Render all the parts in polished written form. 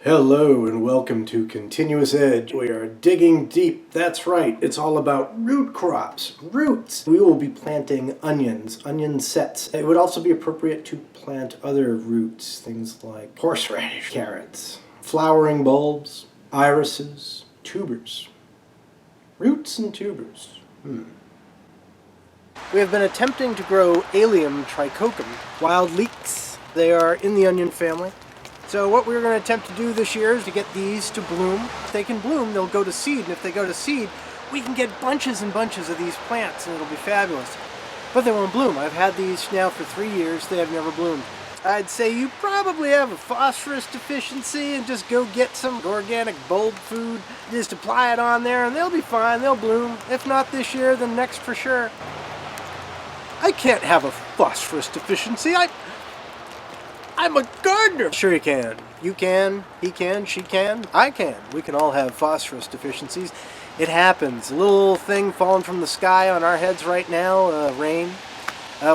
Hello and welcome to Continuous Edge. We are digging deep. That's right, it's all about root crops, roots. We will be planting onions, onion sets. It would also be appropriate to plant other roots, things like horseradish, carrots, flowering bulbs, irises, tubers. Roots and tubers. We have been attempting to grow Allium trichocum, wild LEEKS. They are in the onion family. So what we're going to attempt to do this year is to get these to bloom. If they can bloom, they'll go to seed, and if they go to seed, we can get bunches and bunches of these plants, and it'll be fabulous. But they won't bloom. I've had these now for 3 years. They have never bloomed. I'd say you probably have a phosphorus deficiency, and just go get some organic bulb food. Just apply it on there, and they'll be fine. They'll bloom. If not this year, then next for sure. I can't have a phosphorus deficiency. I'm a gardener. Sure you can. You can, he can, she can, I can. We can all have phosphorus deficiencies. It happens. A little thing falling from the sky on our heads right now, rain.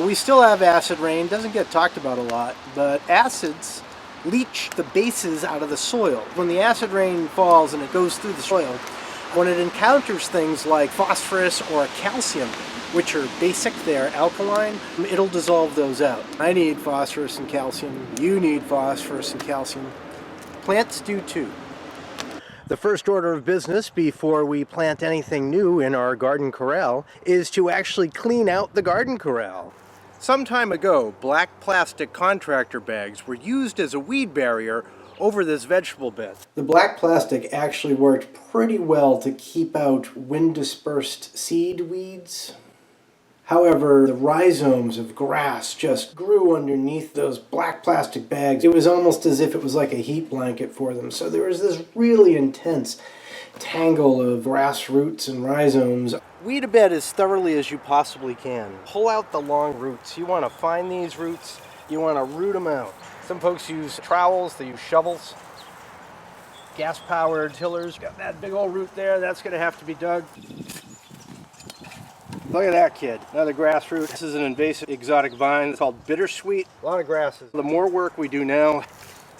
We still have acid rain. Doesn't get talked about a lot, but acids leach the bases out of the soil. When the acid rain falls and it goes through the soil, when it encounters things like phosphorus or calcium, which are basic, they're alkaline, it'll dissolve those out. I need phosphorus and calcium. You need phosphorus and calcium. Plants do too. The first order of business before we plant anything new in our garden corral is to actually clean out the garden corral. Some time ago, black plastic contractor bags were used as a weed barrier over this vegetable bed. The black plastic actually worked pretty well to keep out wind-dispersed seed weeds. However, the rhizomes of grass just grew underneath those black plastic bags. It was almost as if it was like a heat blanket for them. So there was this really intense tangle of grass roots and rhizomes. Weed a bed as thoroughly as you possibly can. Pull out the long roots. You want to find these roots. You want to root them out. Some folks use trowels, they use shovels, gas-powered tillers. Got that big old root there, that's going to have to be dug. Look at that kid, another grass root. This is an invasive exotic vine. It's called bittersweet. A lot of grasses. The more work we do now,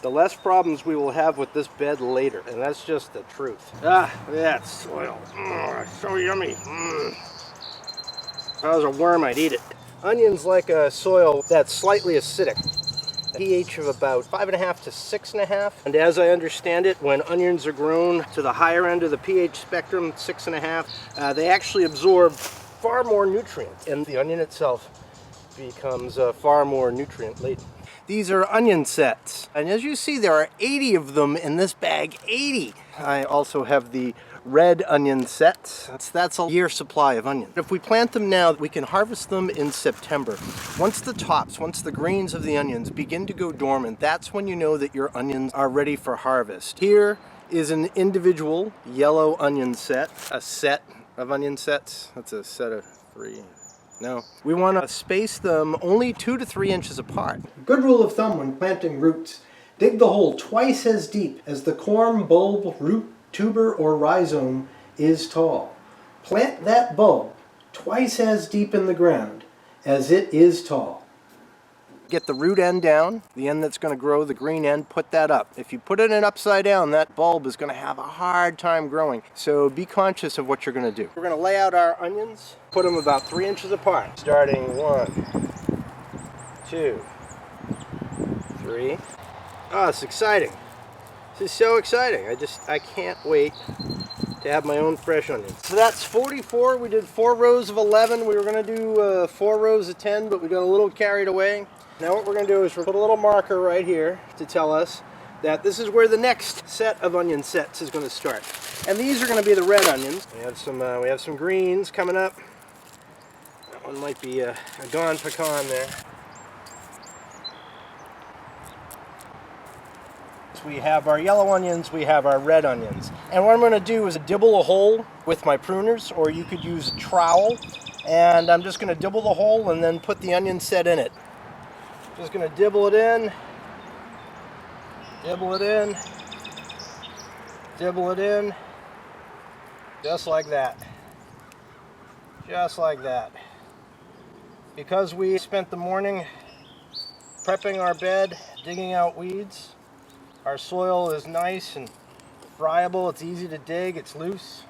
the less problems we will have with this bed later. And that's just the truth. Ah, look at that soil. So yummy. If I was a worm, I'd eat it. Onions like a soil that's slightly acidic. pH of about 5.5 to 6.5. And as I understand it, when onions are grown to the higher end of the pH spectrum, 6.5, they actually absorb far more nutrients, and the onion itself becomes far more nutrient laden. These are onion sets, and as you see, there are 80 of them in this bag. 80! I also have the red onion sets. That's a year supply of onion. If we plant them now, we can harvest them in September. Once the grains of the onions begin to go dormant, that's when you know that your onions are ready for harvest. Here is an individual yellow onion set, a set of onion sets. That's a set of 3. No. We want to space them only 2 to 3 inches apart. Good rule of thumb when planting roots. Dig the hole twice as deep as the corm, bulb, root, tuber, or rhizome is tall. Plant that bulb twice as deep in the ground as it is tall. Get the root end down, the end that's going to grow, the green end, put that up. If you put it in upside down, that bulb is going to have a hard time growing. So be conscious of what you're going to do. We're going to lay out our onions, put them about 3 inches apart. Starting 1, 2, 3. Oh, it's exciting. This is so exciting. I can't wait to have my own fresh onions. So that's 44. We did 4 rows of 11. We were going to do 4 rows of 10, but we got a little carried away. Now what we're going to do is we'll put a little marker right here to tell us that this is where the next set of onion sets is going to start. And these are going to be the red onions. We have some greens coming up. That one might be a gone pecan there. We have our yellow onions, we have our red onions. And what I'm going to do is dibble a hole with my pruners, or you could use a trowel. And I'm just going to dibble the hole and then put the onion set in it. Just going to dibble it in, dibble it in, dibble it in, just like that. Just like that. Because we spent the morning prepping our bed, digging out weeds, Our soil is nice and friable. It's easy to dig. It's loose.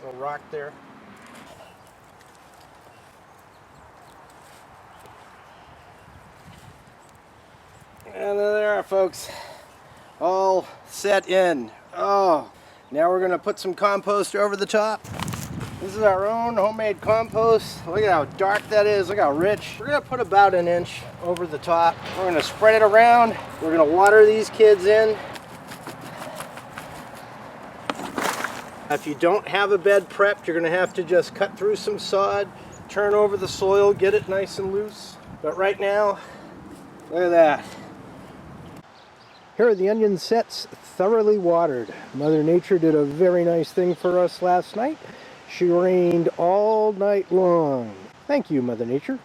Little rock there. And there they are, folks. All set in. Oh, now we're going to put some compost over the top. This is our own homemade compost. Look at how dark that is. Look how rich. We're going to put about an inch over the top. We're going to spread it around. We're going to water these kids in. If you don't have a bed prepped, you're going to have to just cut through some sod, turn over the soil, get it nice and loose. But right now, look at that. Here are the onion sets, thoroughly watered. Mother Nature did a very nice thing for us last night. She rained all night long. Thank you, Mother Nature.